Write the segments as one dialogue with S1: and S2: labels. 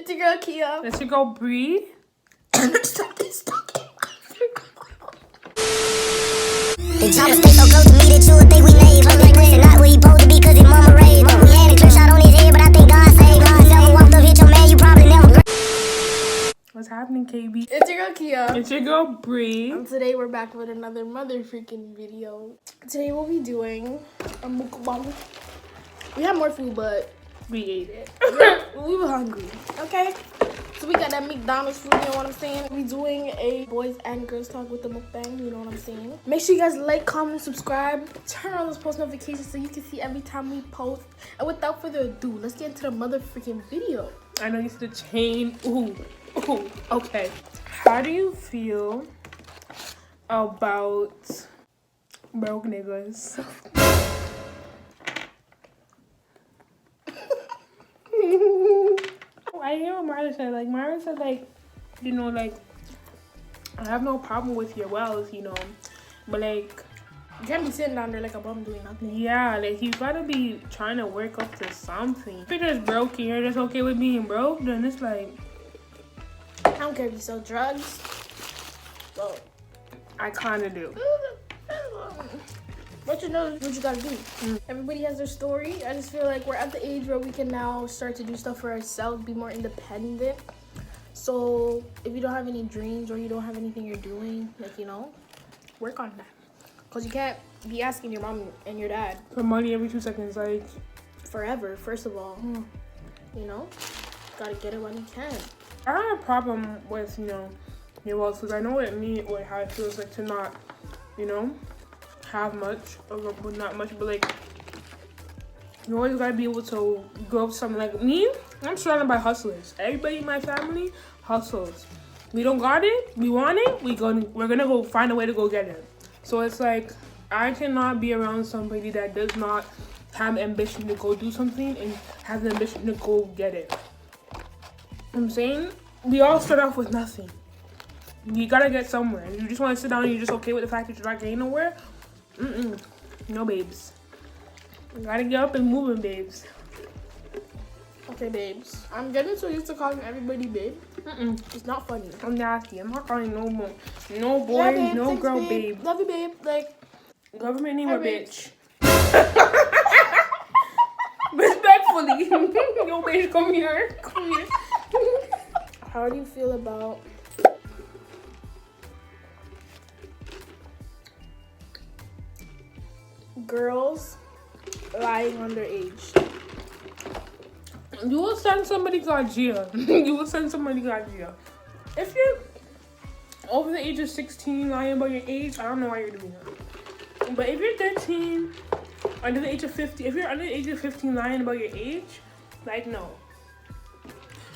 S1: It's your girl Kia.
S2: It's your girl Bree.
S1: Stop this talking.
S3: They try to stay so close to me that you would think we neighbors. Like pussy not where he supposed to be cause his mama raised him. We had a clear shot on his head, but I think God saved him. Never walked up, hit your man, you probably never.
S2: What's happening, KB?
S1: It's your girl Kia.
S2: It's your girl Bree.
S1: And today we're back with another mother freaking video. Today we'll be doing a mukbang. We have more food, but
S2: We ate it.
S1: we were hungry. Okay? So we got that McDonald's food, you know what I'm saying? We doing a boys and girls talk with the mukbang, you know what I'm saying? Make sure you guys like, comment, subscribe, turn on those post notifications so you can see every time we post. And without further ado, let's get into the mother freaking video.
S2: I know you see the chain. Ooh. Okay. How do you feel about broke niggas? I hear what Myra said. Like, Myra said, like, you know, like, I have no problem with your wealth, you know, but, like,
S1: You can't be sitting down there like a bum doing nothing.
S2: yeah, like, you gotta be trying to work up to something. If you're just broke and you're just okay with being broke, then it's like,
S1: I don't care if you sell drugs. Well,
S2: I kind of do.
S1: but you know what you gotta do. Everybody has their story. I just feel like we're at the age where we can now start to do stuff for ourselves, be more independent. So if you don't have any dreams or you don't have anything you're doing, like, you know, work on that. Because you can't be asking your mom and your dad
S2: For money every 2 seconds, like,
S1: forever, first of all. You know, gotta get it when you can.
S2: I don't have a problem with, you know, your wealth, because I know what how it feels like to not, you know, have much, or not much, but, like, you always gotta be able to grow up something. Like me, I'm surrounded by hustlers. Everybody in my family hustles. We don't got it, we want it, we're gonna go find a way to go get it. So it's like, I cannot be around somebody that does not have ambition to go do something and has the ambition to go get it. I'm saying, we all start off with nothing. You gotta get somewhere. You just want to sit down and you're just okay with the fact that you're not getting nowhere? No, babes. You gotta get up and moving, babes.
S1: Okay, babes. I'm getting so used to calling everybody babe. It's not funny.
S2: I'm nasty. I'm not calling no boy,
S1: Yeah, babe,
S2: no
S1: thanks,
S2: girl,
S1: babe.
S2: babe.
S1: Love you, babe. Like,
S2: Government name
S1: Hi,
S2: or
S1: bitch.
S2: bitch? Respectfully. Yo, bitch, come here. Come here.
S1: how do you feel about girls lying underage?
S2: You will send somebody to jail. You will send somebody to jail. If you're over the age of 16 lying about your age, I don't know why you're doing that. But if you're 13, under the age of 50, if you're under the age of 15 lying about your age, like, no.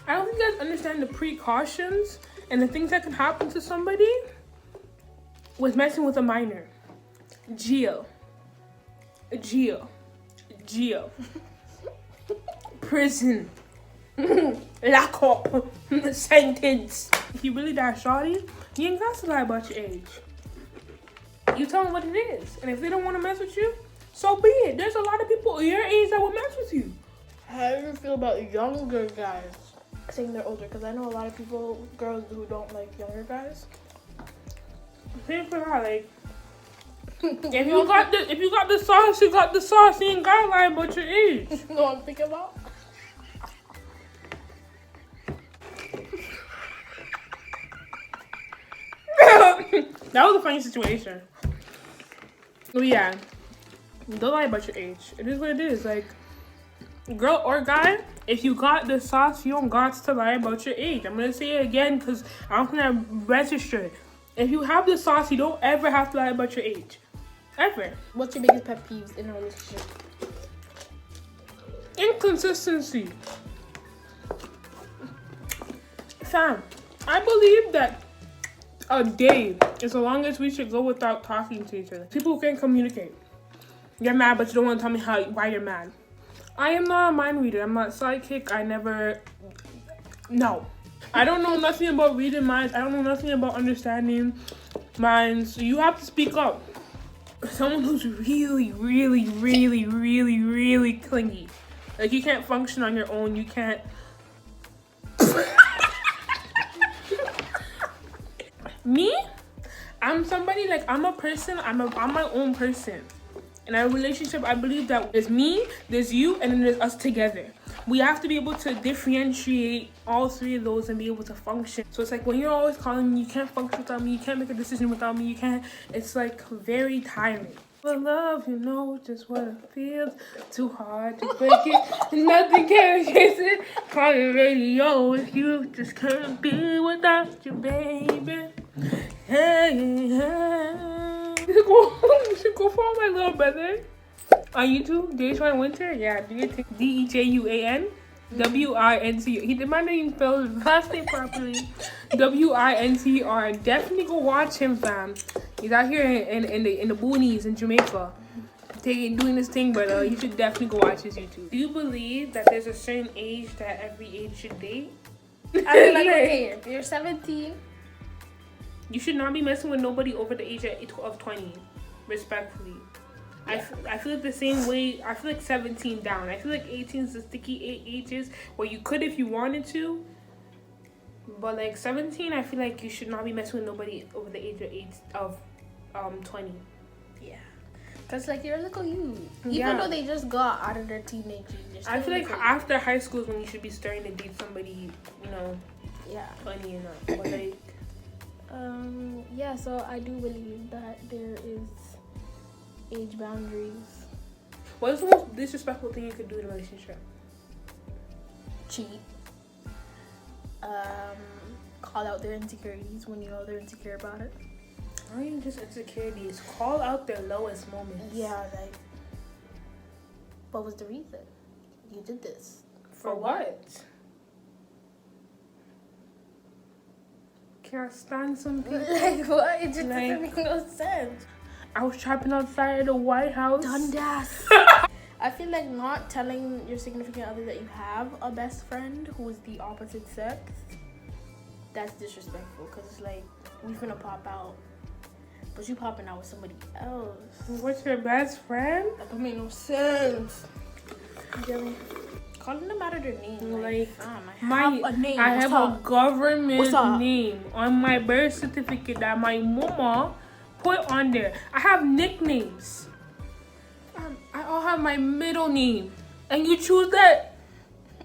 S2: I don't think you guys understand the precautions and the things that can happen to somebody with messing with a minor. Jail. Prison. Lock up. Sentence. If you really that shawty, you ain't got to lie about your age. You tell them what it is. And if they don't want to mess with you, so be it. There's a lot of people your age that will mess with you.
S1: How do you feel about younger guys saying they're older? Because I know a lot of girls who don't like younger guys.
S2: Think for that, like, if you got the sauce, you got the sauce. You ain't gotta lie about your age.
S1: You know what I'm thinking about?
S2: That was a funny situation. Oh yeah, don't lie about your age. It is what it is. Like, girl or guy, if you got the sauce, you don't got to lie about your age. I'm gonna say it again because I don't think I registered. If you have the sauce, you don't ever have to lie about your age. Ever.
S1: What's your biggest pet peeves in a relationship?
S2: Inconsistency. Fam, I believe that a day is the longest we should go without talking to each other. People who can't communicate. You're mad, but you don't want to tell me why you're mad. I am not a mind reader. I'm not psychic. No. I don't know nothing about reading minds. I don't know nothing about understanding minds. So you have to speak up. Someone who's really, really, really, really, really clingy. Like, you can't function on your own. You can't Me, I'm somebody like I'm a person. I'm my own person. In our relationship, I believe that there's me, there's you, and then there's us together. We have to be able to differentiate all three of those and be able to function. So it's like when you're always calling me, you can't function without me, you can't make a decision without me, you can't. It's like very tiring. For love, you know just what it feels. Too hard to break it. Nothing can erase it. Call your radio if you just can't be without you, baby. Hey, hey. You should go follow my little brother on YouTube. Dejuan Winter. Yeah, do your thing. Dejuan WINTR. He did my name spell his last name properly. WINTR. Definitely go watch him, fam. He's out here in the boonies in Jamaica, doing this thing. But you should definitely go watch his YouTube. Do you believe that there's a certain age that every age should date?
S1: I mean, like, okay, if you're 17,
S2: you should not be messing with nobody over the age of 20. Respectfully. Yeah. I feel like the same way. I feel like 17 down. I feel like 18 is the sticky ages where you could if you wanted to. But like 17, I feel like you should not be messing with nobody over the age of 20.
S1: Yeah. Because like you're a little youth. Even though they just got out of their teenage years.
S2: I feel like after high school is when you should be starting to date somebody, 20 and up. But like,
S1: yeah, so I do believe that there is age boundaries.
S2: What is the most disrespectful thing you could do in a relationship?
S1: Cheat. Call out their insecurities when you know they're insecure about it.
S2: Not even just insecurities. Call out their lowest moments.
S1: Yeah, like, what was the reason you did this?
S2: For what? Can I stand some people?
S1: Like what? It just doesn't make no sense.
S2: I was trapping outside of the White House.
S1: Dundas. I feel like not telling your significant other that you have a best friend who is the opposite sex, that's disrespectful. Because it's like, we finna pop out, but you popping out with somebody else.
S2: What's your best friend?
S1: That don't make no sense. Calling them out of their name. Like I have a name.
S2: I have a government name on my birth certificate that my mama put on there. I have nicknames. I all have my middle name. And you choose that.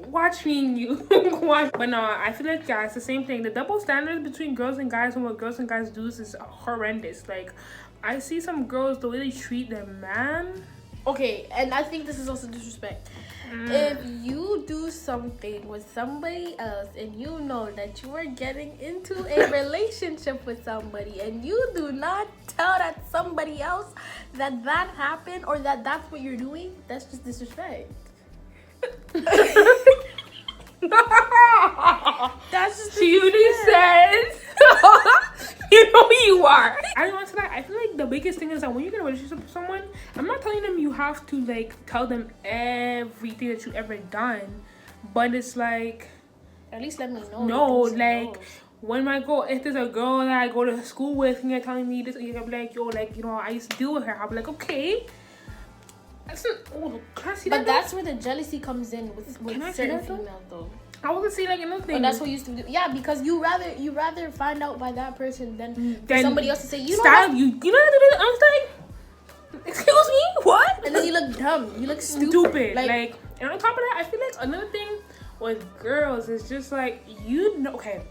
S2: Watch me and you. But no, I feel like, it's the same thing. The double standards between girls and guys and what girls and guys do is horrendous. Like, I see some girls, the way they treat their man.
S1: Okay, and I think this is also disrespect. If you do something with somebody else and you know that you are getting into a relationship with somebody and you do not tell that somebody else that happened or that that's what you're doing, that's just disrespect. That's just
S2: Cutie says. You know who you are. I don't want to lie. I feel like the biggest thing is that when you're in a relationship with someone, I'm not telling them you have to like tell them everything that you've ever done, but it's like,
S1: at least let me know.
S2: No, like when if there's a girl that I go to school with and you're telling me this, you're like, yo, like, I used to deal with her. I'll be like, okay.
S1: That's where the jealousy comes in with certain females though.
S2: I wasn't saying like anything.
S1: Oh, that's what you used to do. Yeah, because you rather find out by that person than somebody else to say, you know what?
S2: You know how to do that? I'm like, excuse me, what?
S1: And then you look dumb. You look stupid.
S2: Like, and on top of that, I feel like another thing with girls is just like, okay.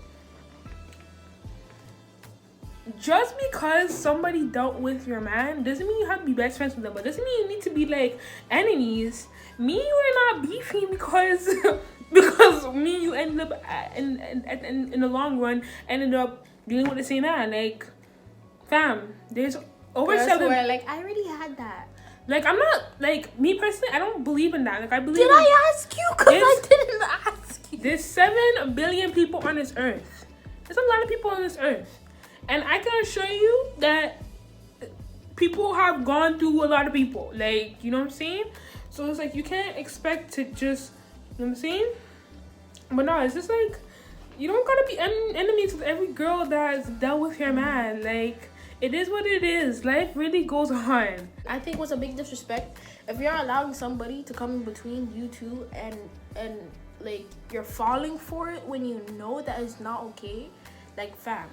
S2: Just because somebody dealt with your man doesn't mean you have to be best friends with them, but doesn't mean you need to be like enemies. Me, you are not beefing because me and you ended up in the long run ended up dealing with the same man. Like, fam, there's over seven.
S1: Where, like, I already had that.
S2: Like, I'm not, like, me personally, I don't believe in that. Like, I believe.
S1: Did I ask you? Because I didn't ask you.
S2: There's 7 billion people on this earth. There's a lot of people on this earth. And I can assure you that people have gone through a lot of people. Like, you know what I'm saying? So it's like, you can't expect to just, you know what I'm saying? But no, it's just like, you don't gotta be enemies with every girl that's dealt with your man. Like, it is what it is. Life really goes on.
S1: I think what's a big disrespect, if you're allowing somebody to come in between you two and like, you're falling for it when you know that it's not okay, like, fam.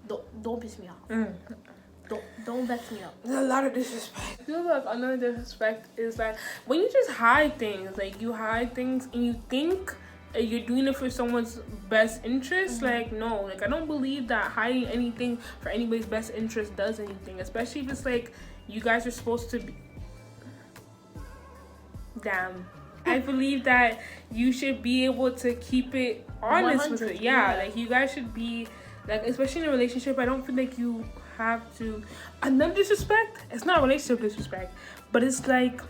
S1: don't piss me off. Don't vex me up.
S2: There's a lot of disrespect. I feel like another disrespect is that when you just hide things, like you hide things and you think you're doing it for someone's best interest. Like, no, like I don't believe that hiding anything for anybody's best interest does anything, especially if it's like you guys are supposed to be. Damn. I believe that you should be able to keep it honest with it. Yeah, like you guys should be like, especially in a relationship, I don't feel like you have to. Another disrespect, it's not relationship disrespect, but it's like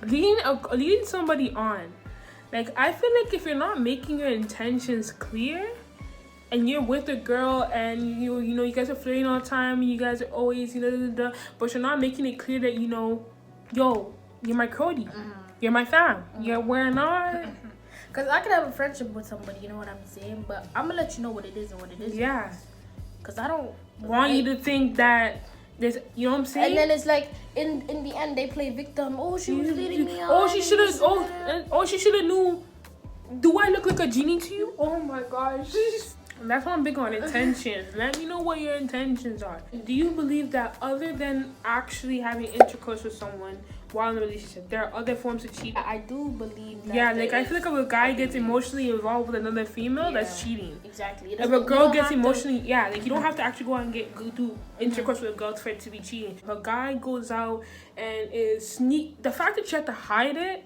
S2: leading somebody on. Like, I feel like if you're not making your intentions clear and you're with a girl and you guys are flirting all the time and you guys are always but you're not making it clear that yo, you're my Cody, you're my fam, we're not.
S1: Cause I could have a friendship with somebody, you know what I'm saying, but I'm gonna let you know what it is and what it isn't.
S2: Yeah.
S1: Cause I don't
S2: want you to think that there's, you know what I'm saying?
S1: And then it's like in the end they play victim. Oh, she was leading me on.
S2: Oh, she should have. She should have knew. Do I look like a genie to you? Oh my gosh. That's why I'm big on intentions. Let me know what your intentions are. Do you believe that other than actually having intercourse with someone while in a relationship, there are other forms of cheating?
S1: I do believe that.
S2: Yeah, like I feel like if a guy gets emotionally involved with another female, that's cheating.
S1: Exactly.
S2: If a girl gets emotionally, like you don't have to actually go out and go do intercourse with a girl for it to be cheating. If a guy goes out and is the fact that you have to hide it,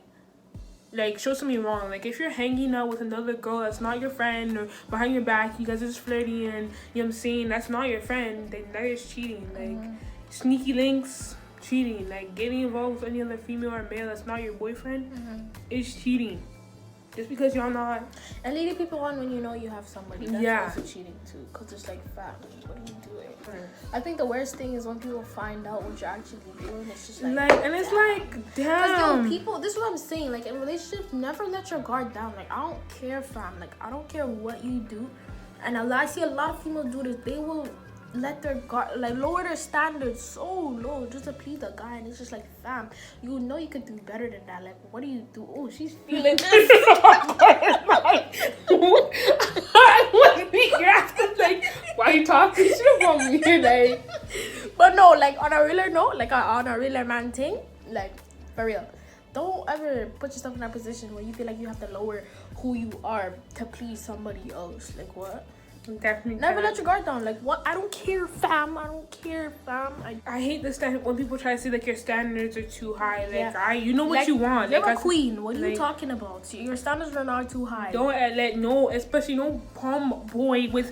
S2: like, show something wrong. Like, if you're hanging out with another girl that's not your friend or behind your back, you guys are just flirting and, you know what I'm saying, that's not your friend, then that is cheating. Like, sneaky links, cheating. Like, getting involved with any other female or male that's not your boyfriend is cheating. Just because y'all not.
S1: And leading people on when you know you have somebody, that's also cheating too. Because it's like, family, what are you doing? I think the worst thing is when people find out what you're actually doing. It's just like
S2: and it's like, damn.
S1: Because people, this is what I'm saying. Like, in relationships, never let your guard down. Like, I don't care, fam. Like, I don't care what you do. And I see a lot of females do this. They will let their guard, like, lower their standards so low just to please the guy. And it's just like, fam, you know you could do better than that. Like, what do you do? Oh, she's feeling this.
S2: Like, why are you talking shit about me? Like,
S1: but no, like, on a realer note, like, on a realer man thing, like, for real, don't ever put yourself in that position where you feel like you have to lower who you are to please somebody else. Like, what?
S2: Definitely
S1: never let your guard down. Like, what? I don't care, fam. I don't care, fam.
S2: I hate the standard when people try to say like your standards are too high. Like, you know what like, you want.
S1: You're
S2: like,
S1: a queen. What are you talking about? Your standards are not too high.
S2: Don't especially no palm boy with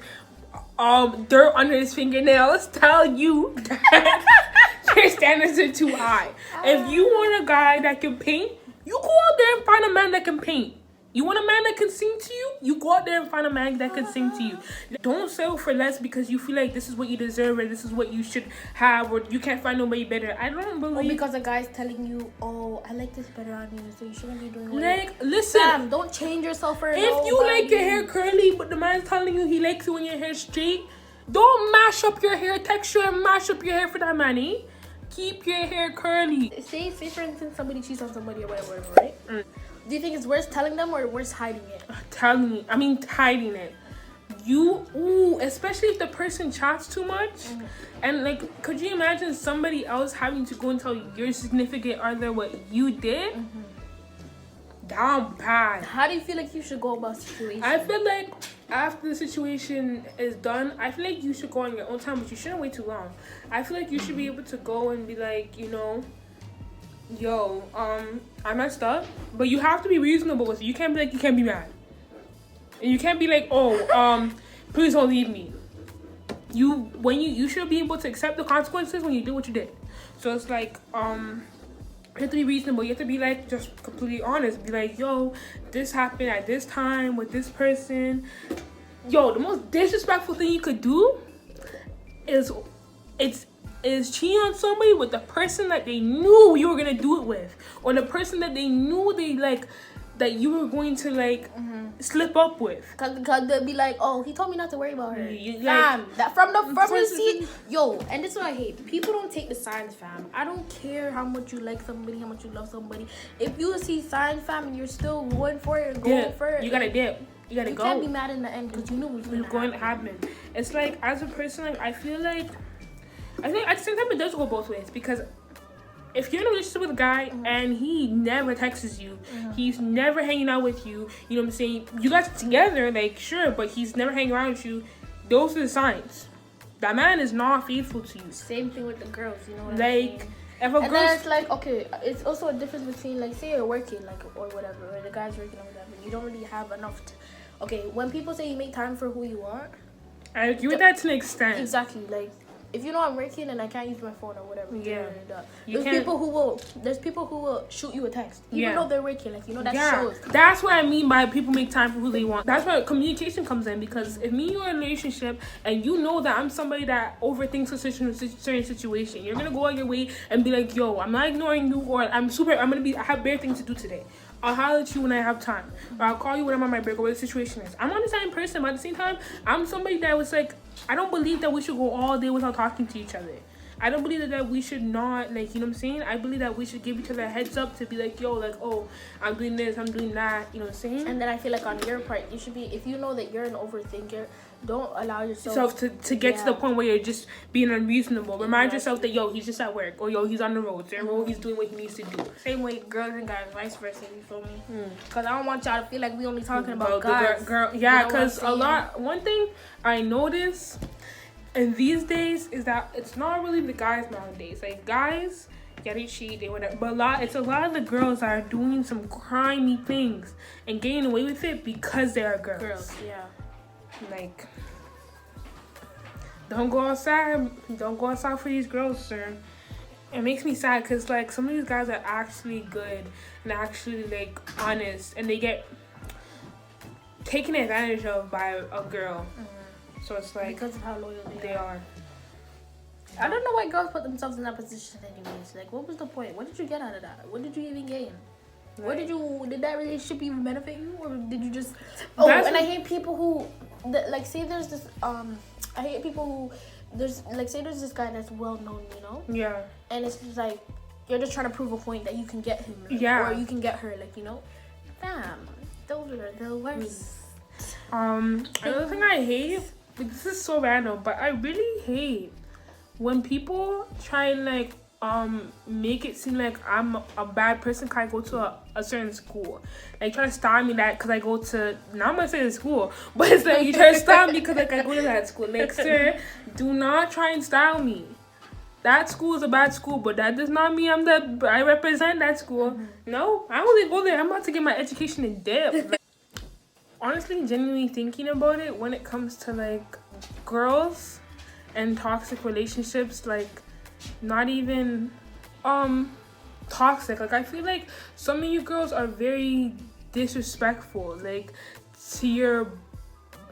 S2: dirt under his fingernails tell you that your standards are too high. If you want a guy that can paint, you go out there and find a man that can paint. You want a man that can sing to you? You go out there and find a man that can sing to you. Don't settle for less because you feel like this is what you deserve or this is what you should have or you can't find nobody better. I don't believe.
S1: Or because a guy's telling you, oh, I like this better on you, so you shouldn't be doing
S2: like, listen.
S1: Sam, don't change yourself for
S2: if you like your hair curly, but the man's telling you he likes it when your hair's straight, don't mash up your hair texture and mash up your hair for that man, eh? Keep your hair curly.
S1: Say for instance, somebody cheats on somebody or whatever, right? Do you think it's worse telling them or worse hiding it?
S2: Hiding it. Especially if the person chats too much. And like, could you imagine somebody else having to go and tell your significant other what you did? Down bad.
S1: How do you feel like you should go about the situation?
S2: I feel like after the situation is done, I feel like you should go on your own time, but you shouldn't wait too long. I feel like you should be able to go and be like, yo, I messed up, but you have to be reasonable with it. You can't be like, you can't be mad. And you can't be like, please don't leave me. You should be able to accept the consequences when you do what you did. So it's like, you have to be reasonable. You have to be like, just completely honest. Be like, yo, this happened at this time with this person. Yo, the most disrespectful thing you could do is cheating on somebody with the person that they knew you were gonna do it with, or the person that they knew that you were going to slip up with.
S1: Cause they'll be like, oh, he told me not to worry about her.
S2: Fam,
S1: that from the seat, yo, and this is what I hate. People don't take the signs, fam. I don't care how much you like somebody, how much you love somebody. If you see signs, fam, and you're still going for it,
S2: you gotta dip. you gotta go.
S1: You can't be mad in the end because you knew it was
S2: going to happen. It's like, as a person, like, I think at the same time it does go both ways, because if you're in a relationship with a guy and he never texts you, he's never hanging out with you, you know what I'm saying? You guys are together, like, sure, but he's never hanging around with you. Those are the signs. That man is not faithful to you.
S1: Same thing with the girls, you know what
S2: like,
S1: I'm saying?
S2: If a
S1: and
S2: girl,
S1: then it's like, okay, it's also a difference between, like, say you're working, like, or whatever, or the guy's working or whatever. You don't really have enough. Okay, when people say you make time for who you are,
S2: I agree with that to an extent.
S1: Exactly, like, if you know I'm working and I can't use my phone or whatever,
S2: yeah,
S1: there's people who will shoot you a text even though they're working, like, you know, that shows.
S2: That's what I mean by people make time for who they want. That's where communication comes in, because if me and you are in a relationship and you know that I'm somebody that overthinks a certain situation, you're gonna go out your way and be like, yo, I'm not ignoring you, or I have bare things to do today. I'll holler at you when I have time, or I'll call you when I'm on my break, or what the situation is. I'm not the same person, but at the same time, I'm somebody that was like, I don't believe that we should go all day without talking to each other. I don't believe that we should not, like, you know what I'm saying? I believe that we should give each other a heads up to be like, yo, like, oh, I'm doing this, I'm doing that, you know what I'm saying?
S1: And then I feel like on your part, you should be, if you know that you're an overthinker, don't allow yourself
S2: to get to the point where you're just being unreasonable. Remind yourself that, yo, he's just at work, or yo, he's on the road, or he's doing what he needs to do.
S1: Same way girls and guys, vice versa, you feel me? Because I don't want y'all to feel like we only talking about guys.
S2: Yeah, because one thing I notice in these days is that it's not really the guys nowadays. Like, guys, yeah, they cheat, they whatever, but it's a lot of the girls that are doing some crimey things and getting away with it because they are girls.
S1: Yeah.
S2: Like, don't go outside for these girls, sir. It makes me sad, because, like, some of these guys are actually good and actually, like, honest, and they get taken advantage of by a girl. So it's like,
S1: because of how loyal
S2: they are.
S1: I don't know why girls put themselves in that position anyways. Like, what was the point? What did you get out of that? What did you even gain? What did that relationship even benefit you, or did you just? Oh, and I hate people who, like, say there's this I hate people who say there's this guy that's well known, you know.
S2: Yeah. And
S1: it's just like, you're just trying to prove a point that you can get him, like, or you can get her, like, you know. Damn, those are the worst.
S2: Another thing I hate, this is so random, but I really hate when people try and, like, make it seem like I'm a bad person because I go to a certain school. Like, try to style me that because I go to, now I'm gonna say the school, but it's like, you try to style me because, like, I go to that school. Like, sir, do not try and style me. That school is a bad school, but that does not mean I represent that school. No, I only go there, I'm about to get my education in depth. Like, honestly, genuinely thinking about it, when it comes to, like, girls and toxic relationships, like, not even toxic, like, I feel like some of you girls are very disrespectful, like, to your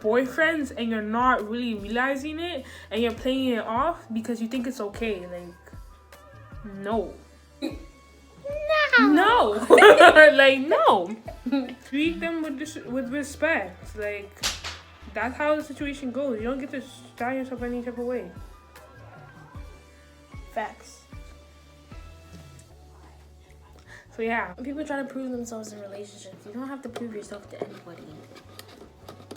S2: boyfriends, and you're not really realizing it, and you're playing it off because you think it's okay. Like, no. Like, no. Treat them with respect. Like, that's how the situation goes. You don't get to style yourself any type of way.
S1: Facts.
S2: So yeah,
S1: when people try to prove themselves in relationships, you don't have to prove yourself to anybody.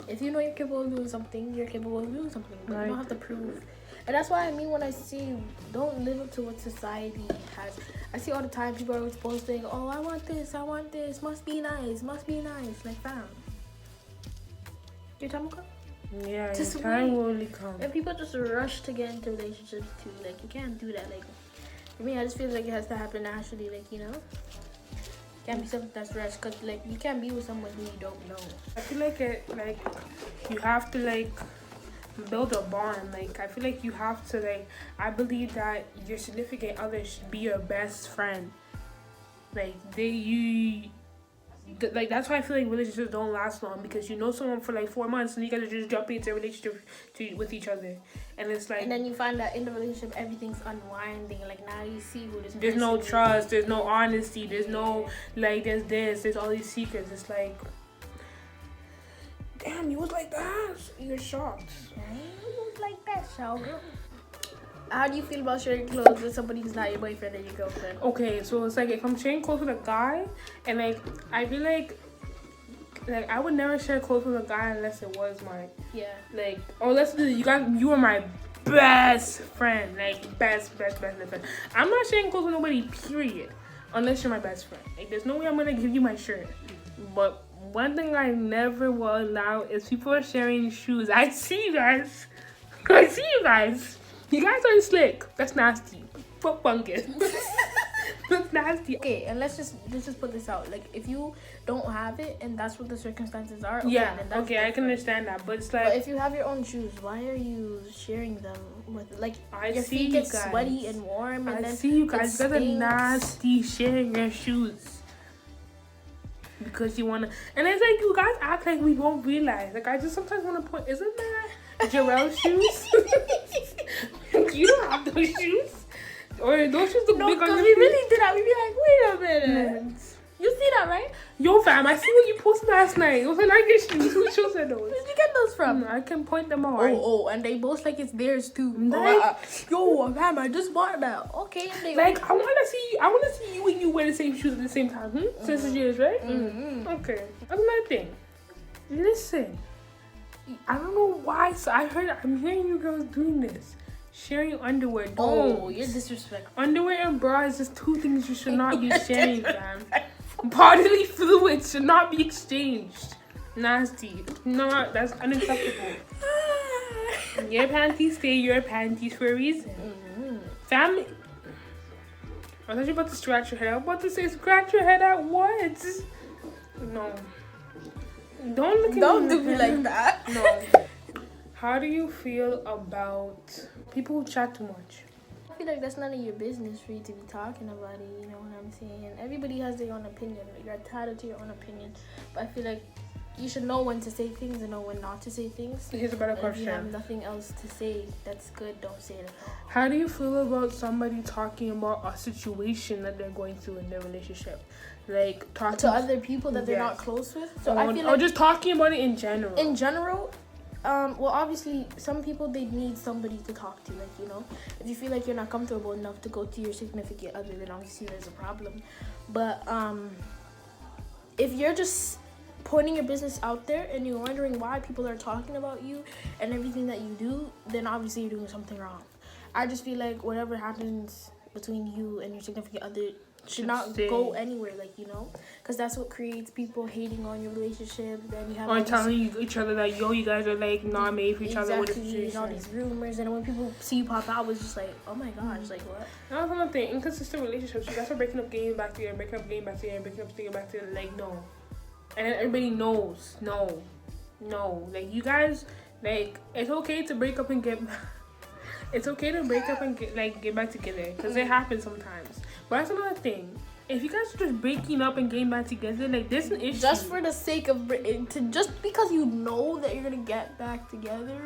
S1: If you know you're capable of doing something, you're capable of doing something, but you don't have to prove. And that's why I mean, when I see, don't live up to what society has. I see all the time people are always posting, oh, I want this, must be nice. Like, fam, your time will come.
S2: Yeah, your time will really come.
S1: And people just rush to get into relationships too. Like, you can't do that. Like, for me, I just feel like it has to happen naturally. Like, you know, it can't be something that's rushed, because, like, you can't be with someone who you don't know.
S2: I feel like you have to, like, build a bond. Like, I feel like you have to, like, I believe that your significant other should be your best friend. Like, like, that's why I feel like relationships don't last long, because you know someone for like 4 months and you guys just jump into a relationship with each other, and it's like,
S1: and then you find that in the relationship everything's unwinding. Like, now you see who this person is.
S2: There's no trust, there's no honesty, there's no, like, there's all these secrets. It's like, damn, you was like that? You're shocked.
S1: You was like that, showgirl. How do you feel about sharing clothes with somebody who's not your boyfriend or your girlfriend?
S2: Okay, so it's like, if I'm sharing clothes with a guy, and, like, I feel like like I would never share clothes with a guy unless it was my
S1: Yeah.
S2: like, or unless you are my best friend, like best friend. I'm not sharing clothes with nobody, period, unless you're my best friend. Like, there's no way I'm gonna give you my shirt. But one thing I never will allow is people sharing shoes. I see you guys. You guys are slick. That's nasty. Fuck bunkin. That's nasty.
S1: Okay, and let's just put this out. Like, if you don't have it and that's what the circumstances are, okay,
S2: Yeah,
S1: then that's
S2: okay, I can understand that, but it's like,
S1: but if you have your own shoes, why are you sharing them with, like, your feet get sweaty and warm, and
S2: I
S1: then
S2: see you guys. You guys are
S1: stinks.
S2: nasty sharing your shoes because you wanna, and it's like you guys act like we won't realize. Like, I just sometimes want to point. Isn't that Jarrell's shoes? You don't have those shoes. Or those shoes look big on your
S1: we
S2: feet.
S1: really did that. We'd be like, wait a minute. You see that, right?
S2: Yo, fam, I see what you posted last night. Those are not your shoes. Whose shoes are those?
S1: Where'd you get those from?
S2: I can point them out.
S1: Oh, and they both like it's theirs too.
S2: Like,
S1: Yo, fam, I just bought that. Okay, and they
S2: like I wanna see you and you wear the same shoes at the same time. Since it's yours, right?
S1: Mm-hmm.
S2: Okay. That's another thing. Listen, I don't know why. So I'm hearing you girls doing this. Sharing underwear. Don't.
S1: Oh, you're disrespectful.
S2: Underwear and bra is just two things you should not be sharing, fam. Bodily fluids should not be exchanged. Nasty. No, that's unacceptable. Your panties stay your panties for a reason. Fam. I thought you were about to scratch your head. I was about to say scratch your head at what? No. Don't look at me.
S1: Don't do me like that.
S2: No. How do you feel about people who chat too much?
S1: I feel like that's none of your business for you to be talking about it, you know what I'm saying? Everybody has their own opinion. You're entitled to your own opinion. But I feel like you should know when to say things and know when not to say things.
S2: Here's a better
S1: And if you have
S2: question.
S1: nothing else to say that's good, don't say it at all.
S2: How do you feel about somebody talking about a situation that they're going through in their relationship? Like, talking
S1: To other people that they're not
S2: Yes.
S1: close with. So I feel
S2: or
S1: like
S2: just talking about it in general.
S1: in general, well, obviously, some people, they need somebody to talk to, like, you know, if you feel like you're not comfortable enough to go to your significant other, then obviously there's a problem. But if you're just putting your business out there and you're wondering why people are talking about you and everything that you do, then obviously you're doing something wrong. I just feel like whatever happens between you and your significant other should not
S2: stay.
S1: go anywhere, like, you know, because that's what creates people hating on your relationship. Then you have all
S2: or
S1: these-
S2: telling each other that, yo, you guys are like not made for each other with the
S1: exactly, and all
S2: situation.
S1: these rumors, and when people see you pop out, it's just like, oh my gosh, like what?
S2: That's another thing. Inconsistent relationships. You guys are breaking up getting back together, breaking up getting back together, breaking up getting back together. Like, no. And then everybody knows. No. Like, you guys, like, it's okay to break up and get it's okay to break up and get back together, because it happens sometimes. But that's another thing. If you guys are just breaking up and getting back together, like, there's an issue.
S1: Just for the sake of just because you know that you're gonna get back together.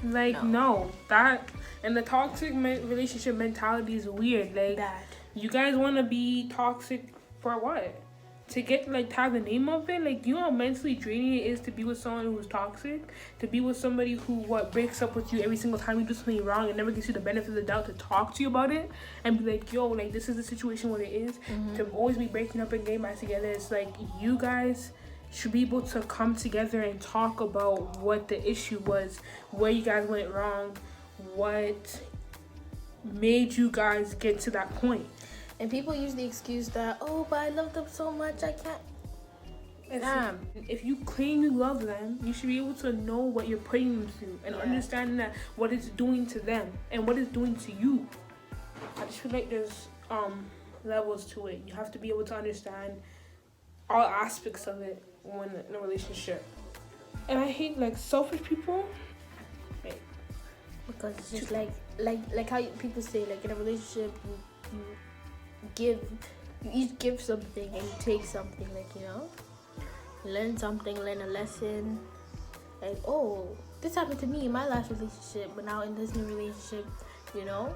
S2: like, no. That, and the toxic relationship mentality is weird. Like,
S1: Bad.
S2: you guys want to be toxic for what? To get, like, to have the name of it? Like, you know how mentally draining it is to be with someone who's toxic? To be with somebody who, breaks up with you every single time you do something wrong and never gives you the benefit of the doubt to talk to you about it? And be like, yo, like, this is the situation what it is. To always be breaking up and getting back together, it's like, you guys should be able to come together and talk about what the issue was, where you guys went wrong, what made you guys get to that point.
S1: And people use the excuse that, oh, but I love them so much, I can't.
S2: Damn. If you claim you love them, you should be able to know what you're putting them through and understand that what it's doing to them and what it's doing to you. I just feel like there's levels to it. You have to be able to understand all aspects of it when in a relationship. And I hate, like, selfish people. Like,
S1: Because it's just like how people say, like, in a relationship, you each give something and you take something, like, you know, learn something, learn a lesson, like, oh, this happened to me in my last relationship, but now in this new relationship, you know,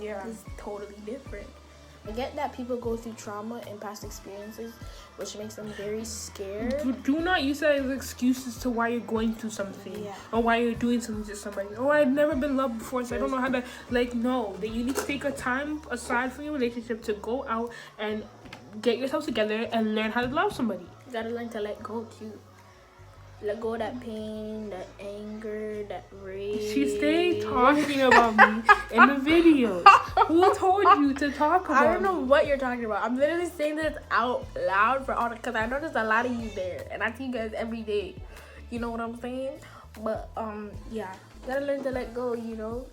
S2: yeah.
S1: it's totally different. I get that people go through trauma and past experiences, which makes them very scared.
S2: Do not use that as excuses to why you're going through something or why you're doing something to somebody. Oh, I've never been loved before, so I don't know how to. Like, no, that you need to take a time aside from your relationship to go out and get yourself together and learn how to love somebody.
S1: You gotta learn to let go too. let go of that pain, that anger, that rage.
S2: She stayed talking about me in the videos. Who told you to talk about
S1: I don't know
S2: me?
S1: what you're talking about. I'm literally saying this out loud for all because I know there's a lot of you there, and I see you guys every day. You know what I'm saying? But yeah, gotta learn to let go. You know.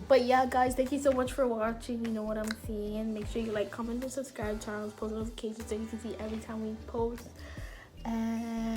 S1: But yeah, guys, thank you so much for watching. You know what I'm saying. Make sure you like, comment, and subscribe. Turn on those post notifications so you can see every time we post. And